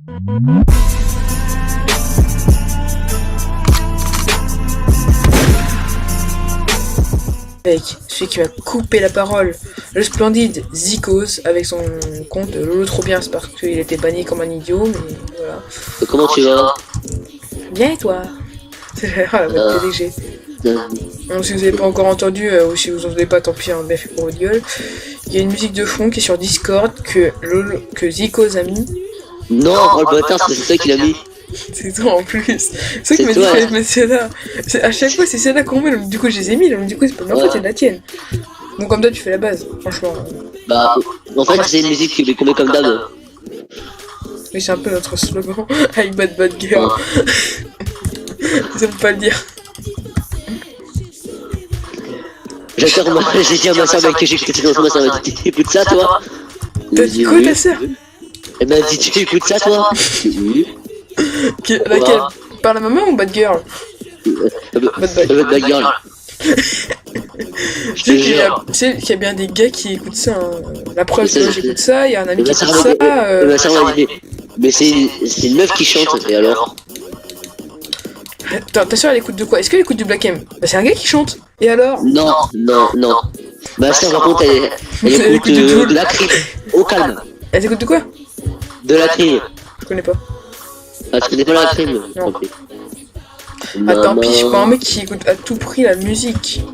Avec celui qui m'a coupé la parole, le splendide Zikos, avec son compte Lolo trop bien, c'est parce qu'il était banni comme un idiot, mais voilà. Comment tu vas? Bien et toi? C'est la bonne PDG. Donc si vous n'avez pas encore entendu, ou si vous n'entendez pas, tant pis, hein, bien fait pour votre gueule. Il y a une musique de fond qui est sur Discord que Zikos a mis. Non, oh, le bâtard, c'est ça qu'il a mis. C'est toi en plus. C'est toi qui m'a dit qu'il fallait mettre celle-là. À chaque fois, c'est celle-là qu'on met, donc du coup, je les ai mis, donc du coup, c'est pas ma faute, c'est la tienne. Donc, comme toi, tu fais la base, franchement. Bah, en fait, c'est une musique qu'on met comme d'hab. Mais c'est un peu notre slogan. I bad girl. J'aime pas le dire. J'ai dit à ma soeur, mec, que j'écoutais cette chanson, ma soeur m'a dit, t'écoutes ça, toi? T'as dit quoi, ta soeur? Elle m'a dit, tu écoutes ça, toi? Oui. Laquelle? Par la maman ou bad girl? Bad girl. Je sais qu'il y a bien des gars qui écoutent ça. Hein. La preuve, moi j'écoute ça, il y a un ami qui écoute ça. Ma soeur m'a dit, mais c'est une meuf qui chante, et alors? Attends, ta soeur elle écoute de quoi? Est-ce qu'elle écoute du Black M? Bah c'est un gars qui chante. Et alors? Non. Ma soeur par contre elle écoute de la crime. Au calme. Elle écoute de quoi? De la crime. Je connais pas. Ah tu connais pas la crime? Non. Attends, pis je suis pas un mec qui écoute à tout prix la musique.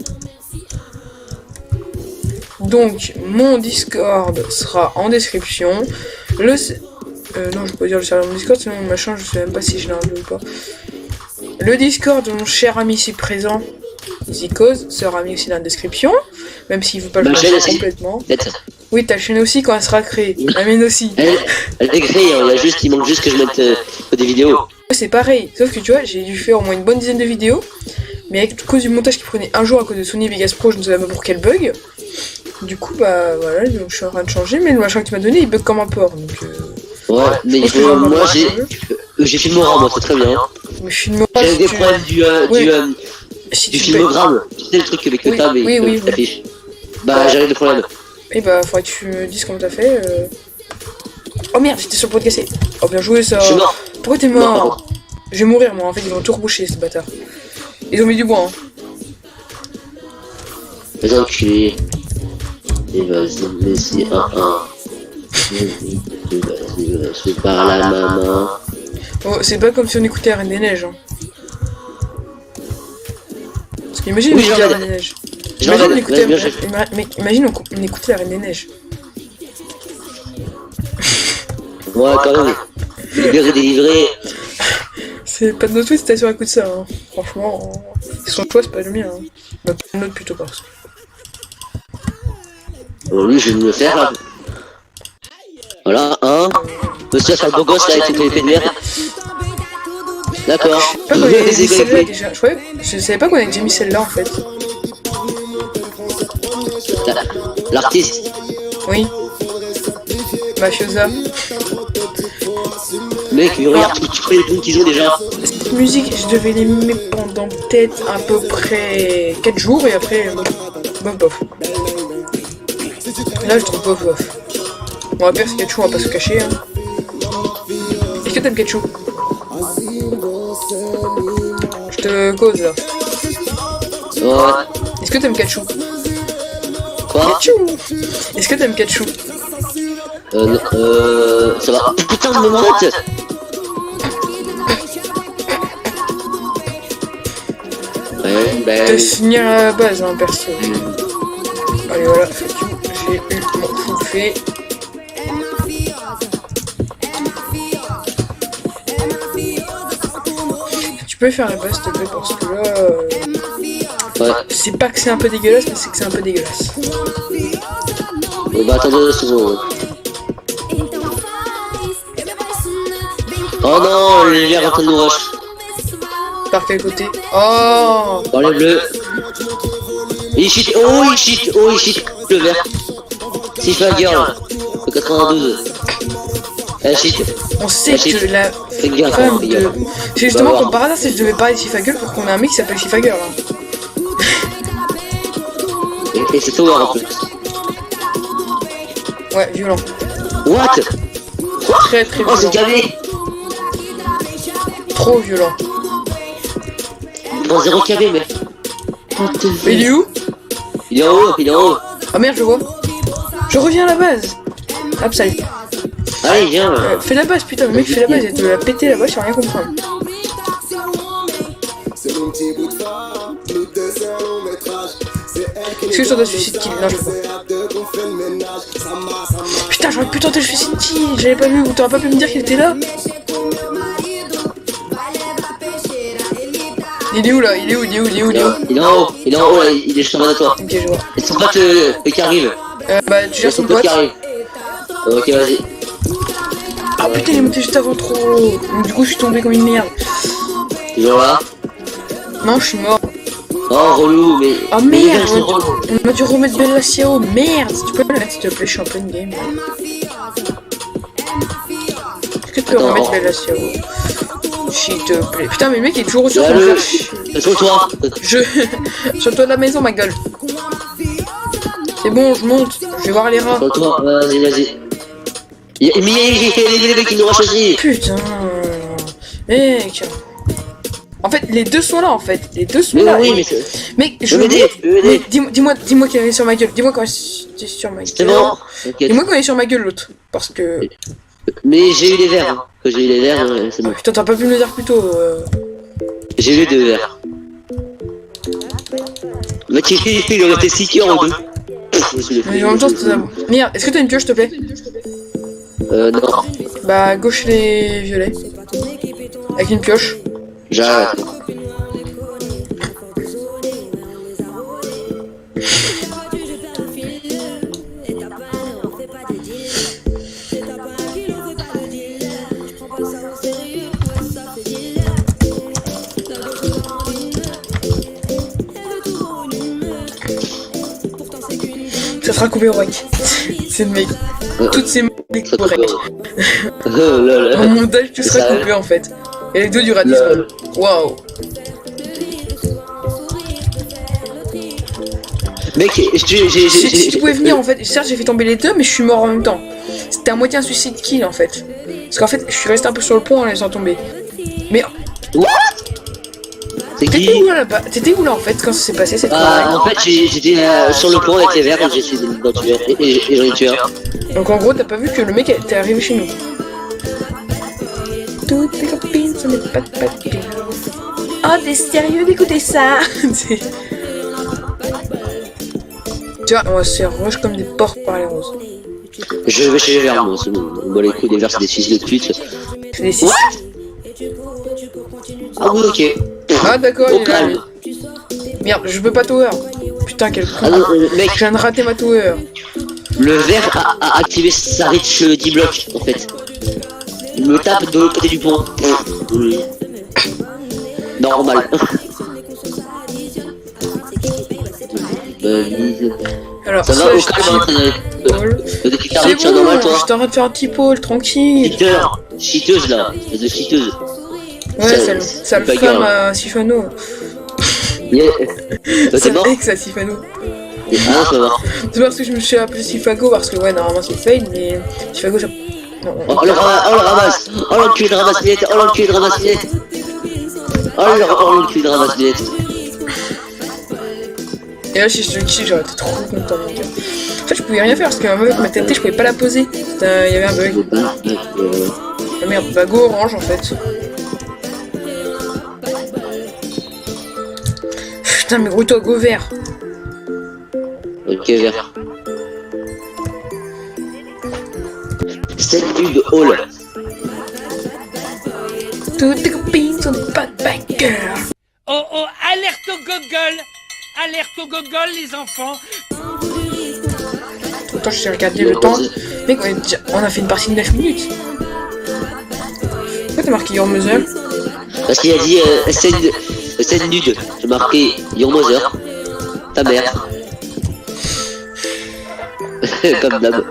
Donc mon Discord sera en description. Non je peux pas dire le serveur de mon Discord, sinon machin je sais même pas si je l'ai enlevé ou pas. Le Discord de mon cher ami ici présent, Zikos, sera mis aussi dans la description, même s'il veut pas le faire complètement. Oui, ta chaîne aussi quand elle sera créée, la mienne aussi. Elle est créée, hein, il manque juste que je mette des vidéos. C'est pareil, sauf que tu vois, j'ai dû faire au moins une bonne dizaine de vidéos, mais à cause du montage qui prenait un jour à cause de Sony Vegas Pro, je ne savais pas pour quel bug. Du coup, bah voilà, donc je suis en train de changer, mais le machin que tu m'as donné, il bug comme un porc, donc... Ouais, mais moi j'ai filmora, moi c'est très bien. Mais filmora, j'ai des problèmes du filmogramme, tu sais le truc avec le tab et l'affiche. Bah j'avais des problèmes. Et bah faudrait que tu me dises comment t'as fait. Oh merde, j'étais sur le pot de casser. Oh bien joué ça. Je suis mort. Pourquoi t'es mort? Je vais mourir moi, en fait ils vont tout reboucher ces bâtards. Ils ont mis du bois hein. Vas-y enculé. Et vas-y, laissez un. Je parle à maman. Oh, c'est pas comme si on écoutait la Reine des Neiges. Hein. Parce qu'imagine on écoutait la Reine des Neiges. Imagine on écoutait la Reine des Neiges. Ouais, quand même. Libéré, délivré. C'est pas de notre faute si ta soeur écoute ça. Hein. Franchement, son choix c'est pas le mien. Hein. Bah, le nôtre plutôt parce que. Oui, je vais me le faire là. Voilà, monsieur faire le beau gosse là avec une épée de merde. D'accord. Je savais pas qu'on avait déjà mis celle-là en fait. L'artiste. Oui. Mafiosa. Mec, regarde tous les bons qu'ils ont déjà. Cette musique, je devais l'aimer pendant peut-être à peu près 4 jours et après, bof. Là, je trouve bof. Bon, pire, c'est Ketchou, on va pas se cacher. Hein. Est-ce que t'aimes Ketchou? Je te cause là. Ouais. Est-ce que t'aimes Ketchou? Quoi? Est-ce que t'aimes Ketchou? Ça va. Putain de me arrête. De finir à la base, hein, perso. Allez, voilà, j'ai eu mon coup fait. Tu peux faire la base, s'il te plaît, parce que là... Ouais. C'est pas que c'est un peu dégueulasse, mais c'est que c'est un peu dégueulasse. Bon bah attendez 2 secondes. Oh non, le lien est en train de nous rush. Par quel côté? Oh! Dans les bleus. Il cheat, il cheat, le vert. Si je fais la girl, le 92. Elle cheat. On sait que la femme de... C'est justement comme par hasard, si je devais parler de Shifagirl pour qu'on ait un mec qui s'appelle Shifagirl. Hein. Et c'est Tower en plus. Ouais, violent. What? Très Oh, c'est gavé. Trop violent. Dans 0 KB, mec. Mais il est où? Il est en haut, il est en haut. Ah merde, je le vois. Je reviens à la base. Hop, salut. Allez, viens. Fais la base, putain, le mec fait la base, il te l'a pété là-bas, je sais rien comprendre. Est-ce que je tente un suicide kill? Non, je peux pas. Putain, j'aurais pu tenter le suicide kill, j'avais pas vu, ou t'aurais pas pu me dire qu'il était là? Il est où là? Il est où? Il est où? Il est où? Il est où? Il est en haut, il est en haut, là, il est juste en bas de toi. Ok, je vois. Et son pote qui arrive. Bah, tu gères son pote pote. qui arrive. Ok, vas-y. Ah putain, il est monté juste avant trop. Donc, du coup, je suis tombé comme une merde. Toujours là. Non, je suis mort. Oh, relou, mais. Oh Mais les gars, merde! c'est relou. On m'a dû remettre Bella Ciao. Merde! Tu peux le mettre s'il te plaît, je suis en pleine game. Est-ce que tu peux Attends. remettre Bella Ciao? S'il te plaît. Putain, mais le mec il est toujours au-dessus de Là, son le. faire. Sur toi. Je. Sur le toit de la maison, ma gueule. C'est bon, je monte. Je vais voir les rats. Sur toi, vas-y, vas-y. Mais les mecs qui nous rachent aussi. Putain. Mec. En fait, les deux sont là en fait. Les deux sont Mais là. oui, Et- mais c'est. Mec, je Je veux veux dire. m'aider. Dis-moi qu'il est sur ma gueule. Dis-moi quand t'es sur ma gueule. C'est bon. Ok. Dis-moi quand il est sur ma gueule l'autre. Parce que. Mais j'ai eu les verres. Hein. Que j'ai eu les verres, c'est bon. Putain, t'as pas pu me le dire plus tôt. J'ai eu 2 verres. Le mec il aurait été 6 cœurs en 2. Mais en même temps, c'était d'abord. Merde, est-ce que t'as une pioche, s'il te plaît? Non. Bah, gauche les violets. Avec une pioche. J'arrête. Ça sera coupé au rec. C'est le mec. Toutes ces mots Ça au rec. Oh là En là. montage, tout sera Ça- coupé en fait. Et les deux durent à 10 secondes. Waouh. Mec, Si tu pouvais venir en fait, certes j'ai fait tomber les deux, mais je suis mort en même temps. C'était à moitié un suicide kill en fait. Parce qu'en fait, je suis resté un peu sur le pont en les laissant tomber. Mais C'est t'étais qui? où là-bas? T'étais où là en fait quand ça s'est passé cette En soirée? fait, j'étais sur le pont avec les verres et j'ai essayé d'en tuer. Et j'en ai tué un. Donc en gros, t'as pas vu que le mec était arrivé chez nous. Toutes tes copines, ce n'est pas de papier. Oh, t'es sérieux d'écouter ça? Tu vois, on va se faire rush comme des porcs par les roses. Je vais chez les verres, moi, c'est bon. Bon, les coups, les verres, c'est des fils de pute. C'est des six. Ah oui, ok. Ah d'accord, Au il est là. calme. lui. Merde, je peux pas tower. Putain, quel con. Ah non, mec, Je viens de rater ma tower. le verre a activé sa reach 10 blocs, en fait. Il me tape de l'autre côté du pont. Normal. Alors, Ça va au calme, hein, C'est t'as des bon, normal, toi. je t'arrête de faire un petit pôle, tranquille. Cheater, cheateuse là, espèce de cheateuse. Ouais, ça le pas femme grave. à Sifano. Yeah. Ça T'es mort? ex à Sifano. Ah non, ça va. C'est parce que je me suis appelé Sifago, parce que ouais, normalement c'est fail, mais Sifago ça. Non. Oh le ramasse, oh l'enculé de ramasse-miettes, oh l'enculé de ramasse-miettes. Oh l'enculé de ramasse-miettes. Et là, si je te le kill, j'aurais été trop content, mon gars. En fait, je pouvais rien faire parce qu'avec ma TNT, je pouvais pas la poser. Il y avait un bug. Ah merde, bah go orange en fait. Putain, mais gros, toi, go vert. Ok, vert. Cette vue de hall. Toutes tes copines sont des bad backers. Oh oh, alerte au gogol! Alerte au gogol, les enfants! Attends, je sais regarder le temps. Mec, on a fait une partie de 9 minutes. Pourquoi t'as marqué Your Mother? Parce qu'il a dit scène nude. J'ai marqué Your Mother. Ta mère. Comme d'hab.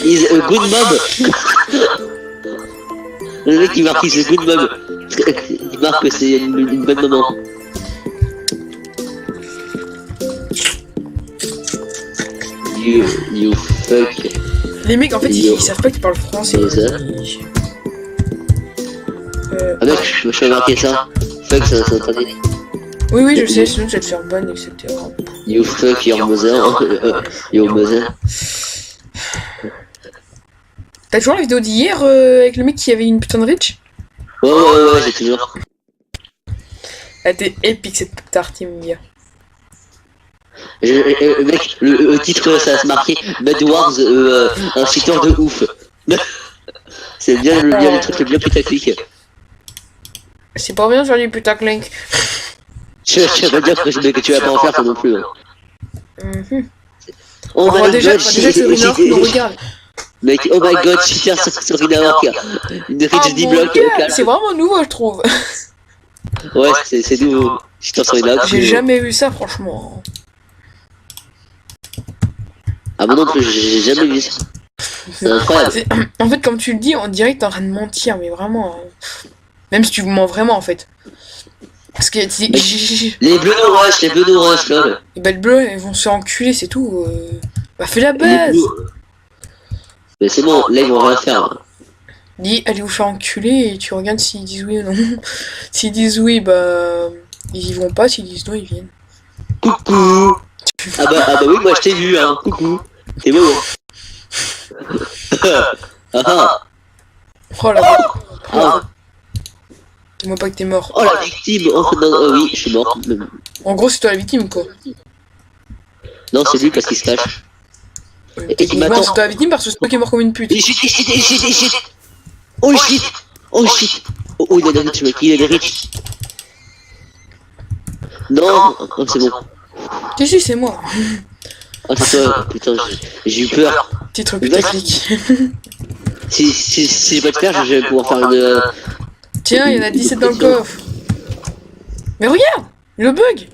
Is a good mom. Le mec qui marque is a good mom. Il marque que c'est une bonne maman. You fuck. Les mecs, en fait, ils savent pas que tu parles français. C'est ça. Ah mec, je vais marquer ça. Fuck, ça t'interdit. Oui, oui, je sais, sinon tu vas te faire ban, etc. You fuck your mother. Your mother. T'as toujours la vidéo d'hier avec le mec qui avait une putain de reach? Ouais, j'ai toujours. Elle était épique cette partie, mon gars. Mec, le titre, ça va se marquer Bad Wars, un cheater de ouf. C'est bien le truc le bien putaclic. C'est pas bien de faire du putaclink. Je vais dire que tu vas pas en faire, toi non plus. Hein. Oh Alors, my déjà, god, Rina nous regarde. Mec, oh my god, cheater sur Rina Orca. Une reach 10 blocs, c'est vraiment nouveau, je trouve. Ouais, c'est nouveau. Cheater sur Rina Orca. J'ai jamais vu ça, franchement. Ah bon non plus, j'ai jamais vu ça. C'est incroyable. En fait, comme tu le dis, on dirait que t'es en train de mentir, mais vraiment. Même si tu mens vraiment, en fait. Parce que les bleus nous rush, là. Les belles bleues, elles vont se faire enculer, c'est tout. Bah, fais la base. Mais c'est bon, là ils vont rien faire. Dis, allez vous faire enculer et tu regardes s'ils disent oui ou non. S'ils disent oui, bah. Ils y vont pas, s'ils disent non, ils viennent. Coucou. Ah bah oui, moi je t'ai vu, hein. Coucou. T'es beau. Oh la dis-moi pas que t'es mort. Oh la victime. Oh non, oui, je suis mort. En gros, c'est toi la victime, quoi. Non, c'est lui parce qu'il se cache. Et il m'attend. C'est toi la victime parce que c'est toi qui est mort comme une pute. Shit. Oh shit. Oh, il a des riches, mec, il a des riches. Non, oh, c'est bon. Si, c'est moi. Oh, c'est toi, putain, j'ai eu peur. Petit truc putaclic. Si je vais te faire, je vais pouvoir faire une... Tiens, il y en a 17 dans le coffre. Mais regarde, le bug.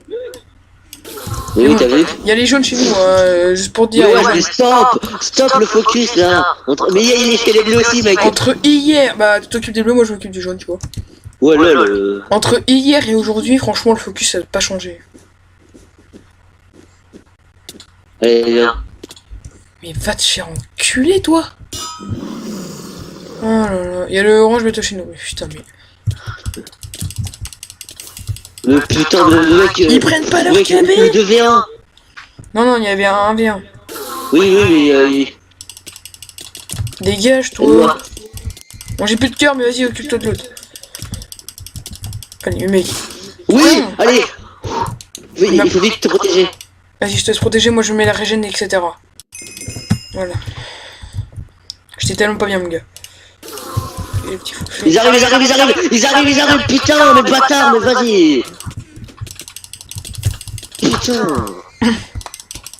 Oui, t'as vu? Il y a les jaunes chez nous, juste pour te dire. Ouais, mais stop le focus là. Mais il est chez les bleus aussi, mec. Entre hier, bah tu t'occupes des bleus, moi je m'occupe du jaune, tu vois. Ouais, là, Entre hier et aujourd'hui, franchement, le focus ça n'a pas changé. Allez, viens. Mais va te faire enculer, toi. Oh là là, il y a le orange métaux chez nous, mais putain, mais. Le putain de mec. Ils prennent pas leur KB. Le 2v1. Non, il y avait un 1v1. Oui. Dégage, toi. Bon, j'ai plus de cœur, mais vas-y, occupe-toi de l'autre. Allez, mec. Oui, allez. Oui, il faut vite te protéger. Vas-y, je te laisse protéger, moi je mets la régène, etc. Voilà. J'étais tellement pas bien, mon gars. Ils arrivent, putain, mais bâtard, mais vas-y. Putain.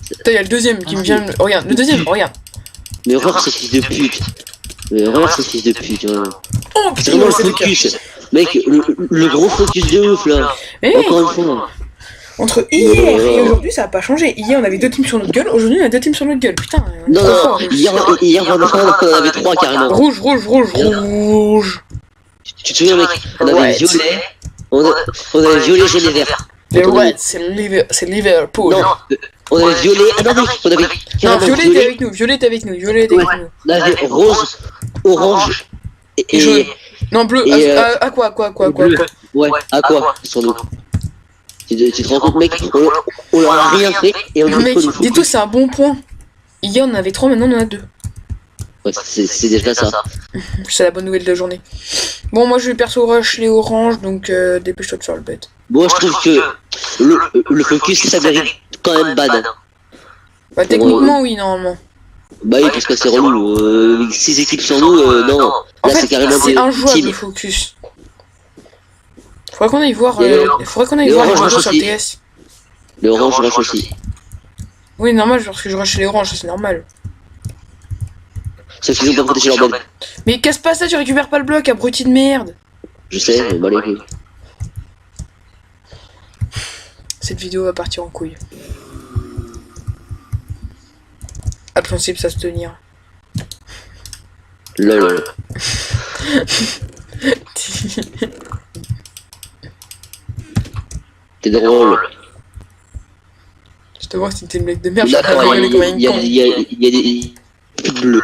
Putain, y'a le deuxième qui me vient. Regarde, le deuxième, regarde. Mais regarde ce fils de pute. Vraiment. Oh C'est vraiment le focus. Mec, le gros focus de ouf là. Encore une fois. Entre hier et aujourd'hui, ça a pas changé. Hier, on avait 2 teams sur notre gueule, aujourd'hui, on a 2 teams sur notre gueule. Putain. Non, hier, on avait 3 carrément. Rouge. Tu te souviens, mec? On avait violet. On avait violet, jaune et vert. Les Reds, c'est Liverpool. Non, on avait violet. Ah non, on avait. Non, violet était avec nous. On avait rose, orange et jaune. Non, bleu. À quoi Ouais, à quoi sur nous? Tu te rends compte, mec? On leur a rien fait et on a mec, dis-toi, c'est un bon point. Hier, on en avait 3, maintenant on en a 2. Ouais, c'est déjà ça. C'est la bonne nouvelle de la journée. Bon, moi je vais perso rush les oranges, donc dépêche-toi de faire le bête. Bon, je trouve que le focus, ça mérite quand même ban. Bah, techniquement, oui, normalement. Bah oui, parce que c'est relou. 6 équipes sur nous, non. En Là, fait, c'est carrément c'est injouable le focus. Faudrait qu'on aille voir, les oranges sur le TS. Le orange rush aussi. Oui, normal, parce que je rush les oranges, c'est normal. Sauf qu'ils ont pas protégé leur bed. Mais casse pas ça, tu récupères pas le bloc, abruti de merde. Je sais, mais bah les couilles. Cette vidéo va partir en couille. Impossible ça se tenir. Lol. T'es drôle. Je te vois que c'était une blague de merde. D'accord, il y a des trucs bleus.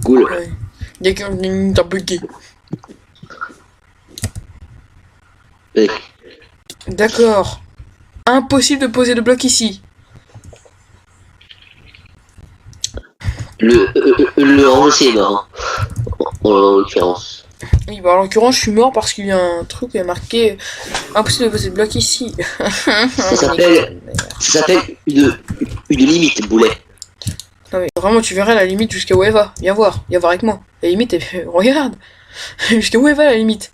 Cool. Ouais. Il y a qu'un bugué. Mec, D'accord. Impossible de poser de bloc ici. le orange aussi est mort, hein. En l'occurrence. Oui, bah en l'occurrence, je suis mort parce qu'il y a un truc qui a marqué impossible de poser de bloc ici. Ça s'appelle une limite, boulet. Non mais vraiment, tu verrais la limite jusqu'à où elle va. Viens voir avec moi. La limite, regarde. Jusqu'à où elle va la limite.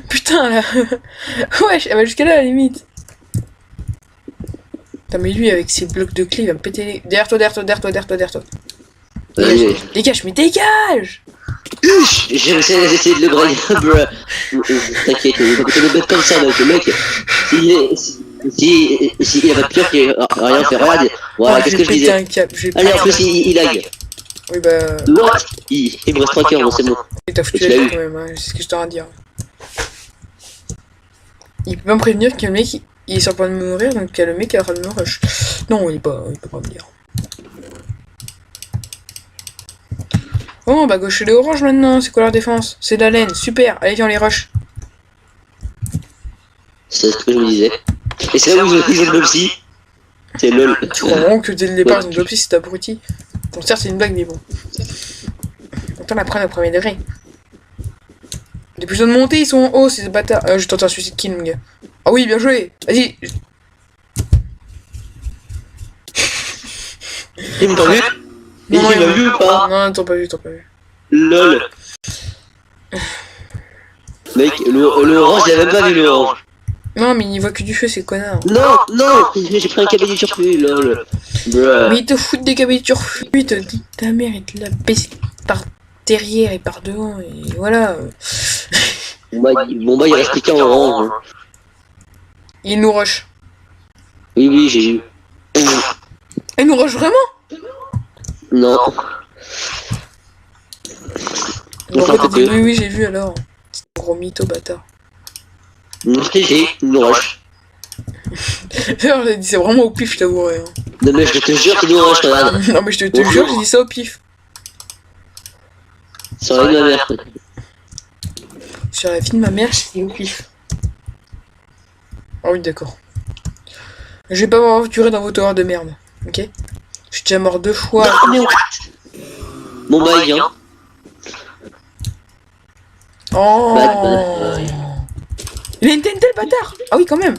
Putain là. Wesh, elle va jusqu'à là la limite. Putain mais lui avec ses blocs de clé, il va me péter les... Derrière toi. Vas-y. Dégage, mais dégage. J'essaie de le brailler. T'inquiète, t'es le bête comme ça, mec. Le mec, s'il a pas pire qu'il rien fait, regarde. Voilà, qu'est-ce que je disais. Allez, en plus, il lag. Oui bah... What? Il me reste 3 cœurs, bon, c'est bon. T'as foutu la vie quand même, hein, c'est ce que je t'aurais à dire. Il peut pas me prévenir que le mec il est sur le point de mourir, donc le mec est en train de me rush. Non, il peut pas me dire. Oh bah gauche et les oranges maintenant, c'est quoi leur défense? C'est de la laine, super, allez viens les rush. C'est ce que je me disais. Et c'est là où ils ont le psy. C'est lol. Tu comprends que dès le départ ils ont l'opsi, c'est abruti. Bon certes c'est une blague mais bon. Autant la prendre au premier degré. Des plus de monter ils sont en haut ces bâtards. Je tente un suicide kill mon gars. Ah oui bien joué, vas-y. Il m'a vu? Il m'a vu ou pas? Non, t'as pas vu. Lol. Mec, le orange, j'ai même pas vu le orange. Non, mais il voit que du feu, c'est connard. Non, j'ai pris un cabello surplus, lol. Bruh. Mais il te fout des cabelles turfus, il te dit ta mère, il te la baisse par derrière et par devant, et voilà. Bon bah, il reste qu'un orange. Hein. Il nous rush. Oui, j'ai vu. Il nous rush vraiment? Non. Bon, en fait, t'as dit oui, j'ai vu alors. C'est un gros mytho, bâtard. J'ai nous rush. D'ailleurs, j'ai dit c'est vraiment au pif, je t'avouerai. Hein. Non, mais je te jure qu'il nous rush, regarde. Non, mais je te jure, j'ai dit ça au pif. Sur la vie de ma mère. Sur la vie de ma mère, j'ai dit au pif. Ah oui, d'accord. Je vais pas m'aventurer dans vos tours de merde, ok? Je suis déjà mort 2 fois. Non, mais what? Bon bah, il vient. Oh il a une TNT le bâtard. Ah oui quand même.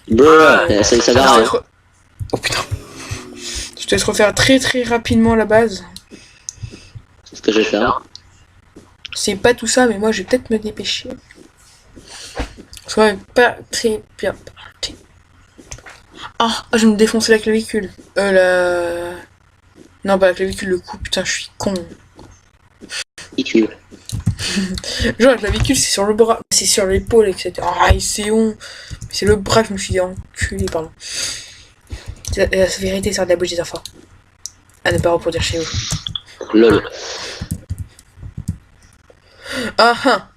Bruh, ça va rien. Oh putain. Je te laisse refaire très rapidement la base. C'est ce que je vais faire. C'est pas tout ça mais moi je vais peut-être me dépêcher. Parce qu'on est pas très bien parti. Ah, je vais me défoncer la clavicule. Non pas la clavicule, le cou, putain je suis con. Genre la clavicule c'est sur le bras, c'est sur l'épaule, etc. Ah c'est on. C'est le bras que je me suis dit enculé, pardon. La vérité sort de la bouche des enfants. À ne pas reproduire chez vous. Lol. Ah.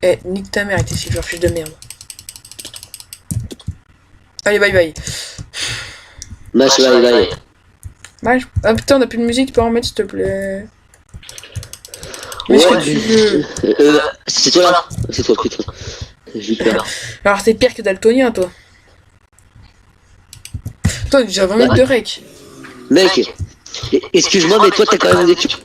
Eh, nique ta mère avec tes silver fiches de merde. Allez, bye. Bye. Ah putain, on a plus de musique, tu peux en mettre s'il te plaît. Ouais, Est-ce que tu veux... c'est toi là? C'est toi, putain. J'ai peur. Alors t'es pire que Daltonien, toi. Toi, t'as déjà 20 mètres de rec. Mec, excuse-moi, mais toi t'as quand même dit que tu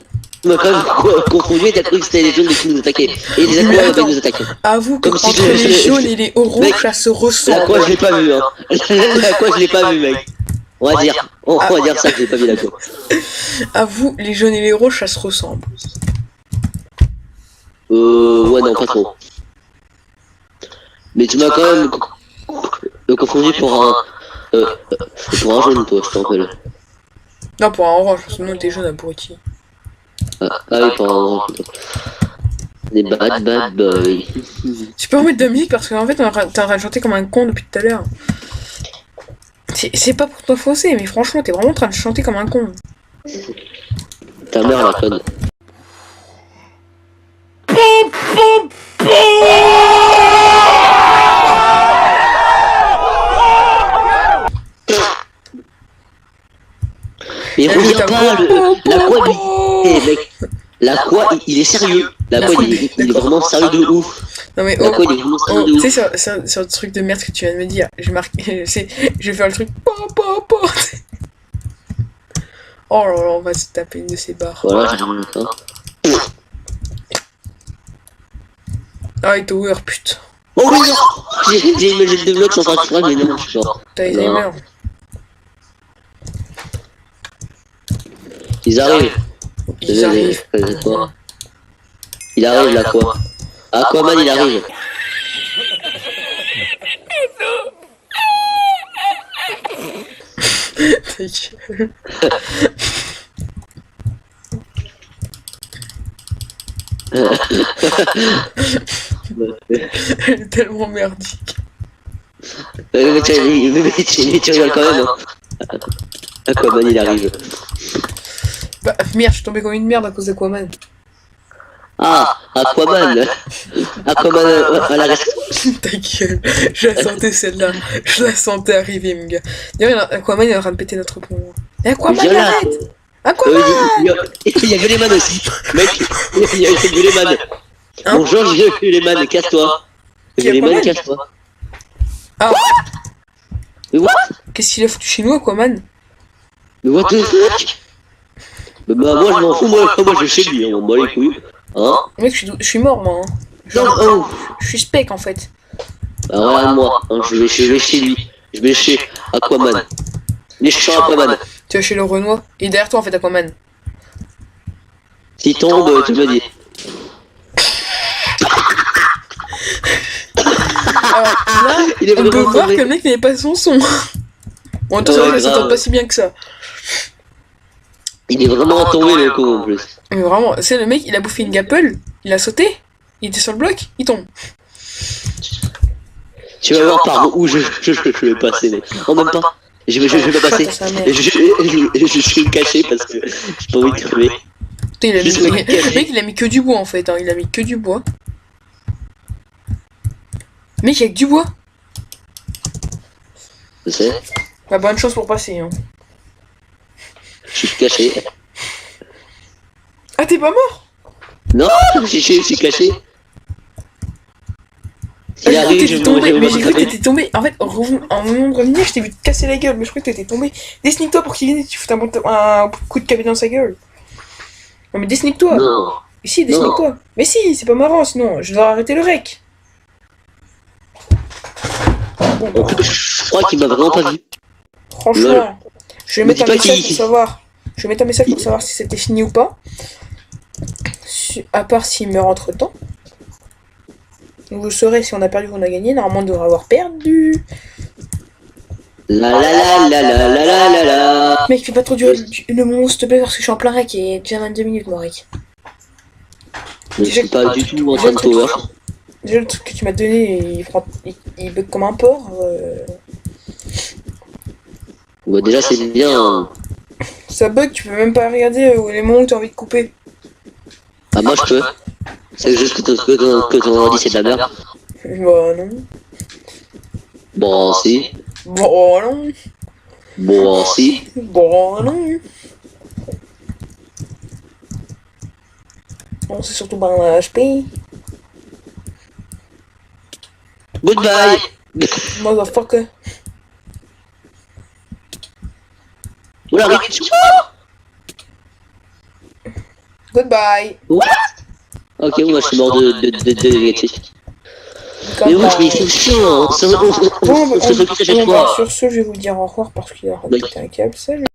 m'as quand même confondu, t'as cru que c'était les jaunes qui nous attaquaient. Et les aquas qui nous attaquaient. Avoue que Comme si entre les jaunes et les oranges, ça se ressemble. L'aqua, je l'ai pas vu, hein. L'aqua, je l'ai pas vu, mec. On va dire ça que j'ai pas vu l'aqua. Avoue, les jaunes et les rouges, ça se ressemble. Ouais, non, pas trop. Mais tu m'as quand même confondu pour un jaune, toi, je te rappelle. Non, pour un orange, parce que nous, t'es jaune abruti. Ah oui, pour un orange, plutôt. Des bad boys. Tu peux remettre de la musique parce qu'en fait, t'es en train de chanter comme un con depuis tout à l'heure. C'est pas pour t'enfoncer, mais franchement, t'es vraiment en train de chanter comme un con. Ta mère, la conne. Mais J'avais reviens ta pas, voix. l'Aqua, mec. L'Aqua, il est sérieux. L'Aqua, il est vraiment sérieux de ouf. Non mais L'Aqua, il est vraiment sérieux de tu ouf. sais sur le truc de merde que tu viens de me dire, j'ai marqué, je vais faire le truc po. Oh là là, on va se taper une de ces barres. Voilà, j'ai remis ça. Ah et Tower, putain. Oh oui, non. J'ai imagé deux blocs sans faire exprès, mais non, je suis mort. T'as Alzheimer. Ils arrivent. Ils arrivent. Quoi. Il arrive là quoi. Aquaman il arrive. Ta gueule. Elle est tellement merdique. Mais tu rigoles quand même. Hein. Aquaman il arrive. Bah merde, je suis tombé comme une merde à cause d'Aquaman. Ah, Aquaman. Aquaman à la reste. Ta gueule, je la sentais celle-là. Je la sentais arriver, mon gars. D'ailleurs, Aquaman il est en train de péter notre pont. Et Aquaman, Viens là. arrête. Aquaman. Il y a Guleman aussi. Mec, il y a Guleman. Hein? Bonjour Guleman, casse-toi. Qui, Guleman, Aquaman? casse-toi. Ah, Mais what? qu'est-ce qu'il a foutu chez nous, Aquaman? Mais what the fuck? Bah moi je m'en fous, moi je vais chez lui, on m'en bat les couilles. Hein? Mec, je suis mort, moi. Hein. Non, oh. Je suis spec, en fait. Bah regarde-moi, hein, je vais chez lui. Je vais chez Aquaman. Méchant Aquaman. Tu vas chez le Renoir. Il est derrière toi, en fait, Aquaman. S'il tombe, tu me dis. Alors là, Il est on peut vraiment voir tombé. que le mec n'avait pas son son. Bon, en tout cas, Ouais, ça s'entend grave. pas si bien que ça. Il est vraiment tombé le con en plus. Mais vraiment, c'est le mec, il a bouffé une gapple, il a sauté, il était sur le bloc, il tombe. Tu vas voir par où je vais passer, mec. En même temps, je vais pas passer. Chatte à sa mère. Et je suis caché parce que j'ai pas envie de crever. Putain, il a mis, Juste le le mec, il a mis que du bois en fait, hein. Il a mis que du bois. Mec, il y a que du bois. Je sais, Bah, bonne chance pour passer, hein. je suis caché. Ah, t'es pas mort? Non, je suis caché. S'il J'ai cru que arrive, t'étais tombé, mais j'ai cru que taper. t'étais tombé. En fait, en moment de revenir, je t'ai vu te casser la gueule, mais je crois que t'étais tombé. Désnique-toi pour qu'il vienne et tu foutes un coup de cabine dans sa gueule. Non, mais désnique-toi. Non. Mais si, désnique-toi. Mais si, c'est pas marrant, sinon je dois arrêter le rec. Bon, bah, Je crois qu'il m'a vraiment pas vu. franchement, je vais Me mettre un dis pas message qu'il- pour savoir. Je vais mettre un message pour savoir si c'était fini ou pas. À part s'il meurt entre temps. Donc vous saurez si on a perdu ou on a gagné. Normalement, on devrait avoir perdu. La la la la la la la la la. Mec, fais pas trop le moment, s'il te plaît, parce que je suis en plein rec et déjà 22 minutes, mon rec. Je suis pas du tout en train de tower. Déjà, le truc que tu m'as donné, il bug comme un porc. Bah déjà c'est bien. Ça bug, tu peux même pas regarder les moments où t'as envie de couper. Ah moi je peux. C'est juste que ton ordi c'est de la merde. Bah non. Bon si. Bon non. Bon si. Bon non. Bon, c'est surtout pas un HP. Goodbye. Motherfucker. Oula, Rick. Goodbye. What? Ok, moi je suis mort de négatif. Mais ouais, mais c'est chiant. Bon, On se focus à chaque bah, fois. sur ce, je vais vous dire au revoir parce qu'il y aura Oui. peut-être un câble. Salut.